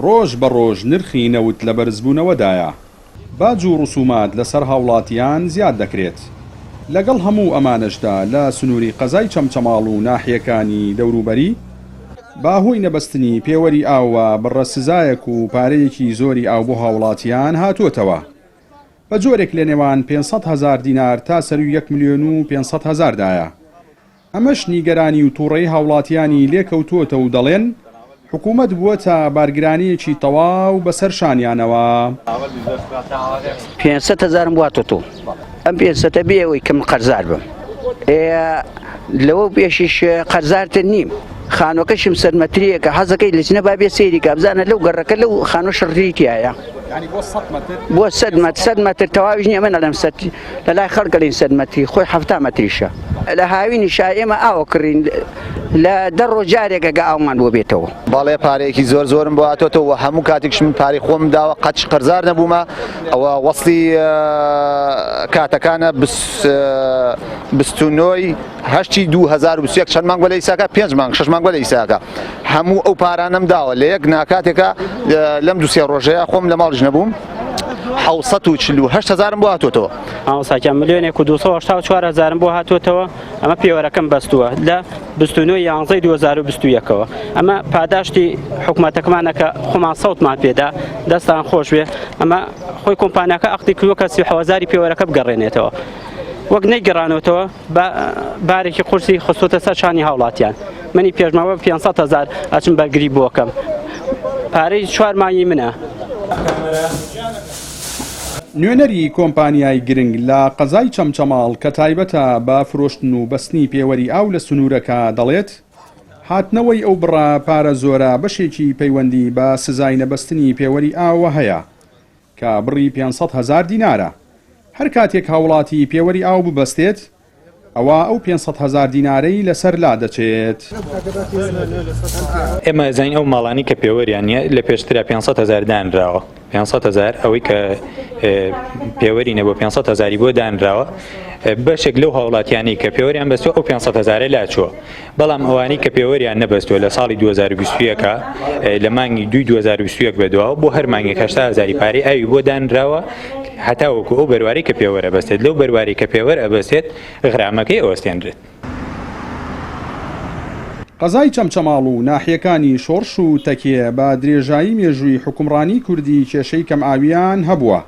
ڕۆژ بە ڕۆژ نرخی نەوت لە بەرزبوونەوەدایە. باج و ڕسومات لەسەر هاوڵاتیان زیاد دەکرێت. لەگەڵ هەموو ئەمانەشدا لە سنووری قەزای چەمچەماڵ و ناحیەکانی دەوروبەری باهۆی نەبەستنی پێوەری ئاوە بڕە سزایەک و پارەیەکی زۆری ئاو بۆ هاوڵاتیان هاتووەتەوە بە جۆرێک لە نێوان 500,000 دینار تا سەر 1,500,000 دایە. ئەمەش نیگەرانی و تووڕەی هاوڵاتیانی لێکەوتووەتە و دەڵێن حکوومەت بووەتە بارگرانیەکی تەواو بەسەر شانیانەوە. 500,000 بواتۆ ئەم 500 بێەوەی کەم قەرزار بم لەوە پێشیش قەرزارتر نیم. خانۆکەشم سەرمەتریەکە حەزەکەی لەچنە با بێ سەیریکە بزانە لەو گەڕەکە لەو خانۆ شڕیتیایە بۆ 100 مەتر تەواویش نییە منە لەم لە لای خەڵگەڵین 100 مەتری خۆی 70 مەتریشە لە هاوینی شای ئێمە ئاوە کڕین لە دە ڕۆژارێکەگە ئاومان بۆ بێتەوە. باڵێ پارەیەکی زۆرم بۆ هاتۆتەوە هەموو کاتێکش من پارەی خۆم داوە قەچ قەرزار نەبوومە ئەوە وەسڵی کاتەکانە 29 هەشتی 2021 چەند مانگ بەلە ئیساکە 5 مانگ 6 مانگ بەلە ئیساکە هەموو ئەو پارانەم داوە لە یەک ناکاتێکە لەم دووسێ ڕۆژەیە خۆم لە ماڵژ نەبووم 748,000 بۆ هاتوۆتەوە. ئەوساکە ملیۆنێک و 284,000 بۆ هاتوۆتەوە. ئەمە پێوەرەکەم بەستووە لە 29/11/2021ەوە. ئەمە پاداشتی حکوومەتەکەمانەکە خۆمان سەوتمان پێدا دەستان خۆش بێ. ئەمە خۆی کۆمپانیاکە ئەقتی کردووە 30,000 پێوەرەکە بگەڕێنێتەوە. وەک نەیگەڕانەوەتەوە بارێکی قورسی خستۆتە سەر شانی هاوڵاتیان. منی پێشماوە 500,000 ئەچم بەرگری بۆکەم. پارەی 4 مانگی منە. نوێنەری کۆمپانیای گرنگ لە قەزای چەمچەماڵ کە تایبەتە بە فرۆشتن و بەستنی پێوەری ئاو لە سنوورەکە دەڵێت هاتنەوەی ئەو بڕە پارە زۆرە بەشێکی پەیوەندی بە سزای نەبەستنی پێوەری ئاوە هەیە کە بڕی 500,000 دینارە. هەر کاتێک هاوڵاتی پێوەری ئاو ببەستێت ئەوە ئەو 500,000 دینارەی لەسەر لا دەچێت. ئێمە زین ئەو ماڵانی کە پێوەریان نیە لە پێشترا 500,000 دانراوە 500,000 ئەوەی کە پێوەری نەبوو 500,000 بۆ دانراوە بەشێک لەو هاوڵاتیانی کە پێوەریان بەستووە ئەو 500,000 لاچووە. بەڵام ئەوانی کە پێوەریان نەبەستووە لە ساڵی 2021 لە مانگی 2021 بەدواوە بۆ هەر مانگێک 80,000 پارەی ئاوی بۆ دانراوە هەتا وەکو ئەو بەرواری کە پێوەرە بەستێت لەو بەرواری کە پێوەرە بەستێت غرامەکەی ئەوەستێنرێت. قەزای چەمچەماڵ و ناحیەکانی شۆڕش و تەکیە بە درێژایی مێژووی حکومڕانی کوردی کێشەی کەم ئاویان هەبووە.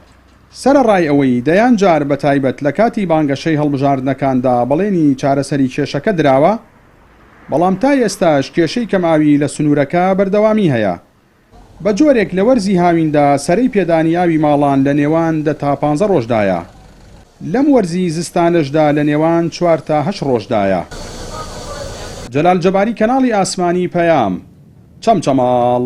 سەرەڕای ئەوەی دەیان جار بە تایبەت لە کاتی بانگەشەی هەڵبژاردنەکاندا بەڵێنی چارەسەری کێشەکە دراوە، بەڵام تا ئێستاش کێشەی کەم ئاوی لە سنوورەکە بەردەوامی هەیە. بە جۆرێک لە وەرزی هاویندا سەرەی پێدانی ئاوی ماڵان لە نێوان 10 تا 15 ڕۆژدایە. لەم وەرزی زستانەشدا لە نێوان 4 تا 8 ڕۆژدایە. جەلال جەباری، کەناڵی ئاسمانی پەیام، چەمچەماڵ.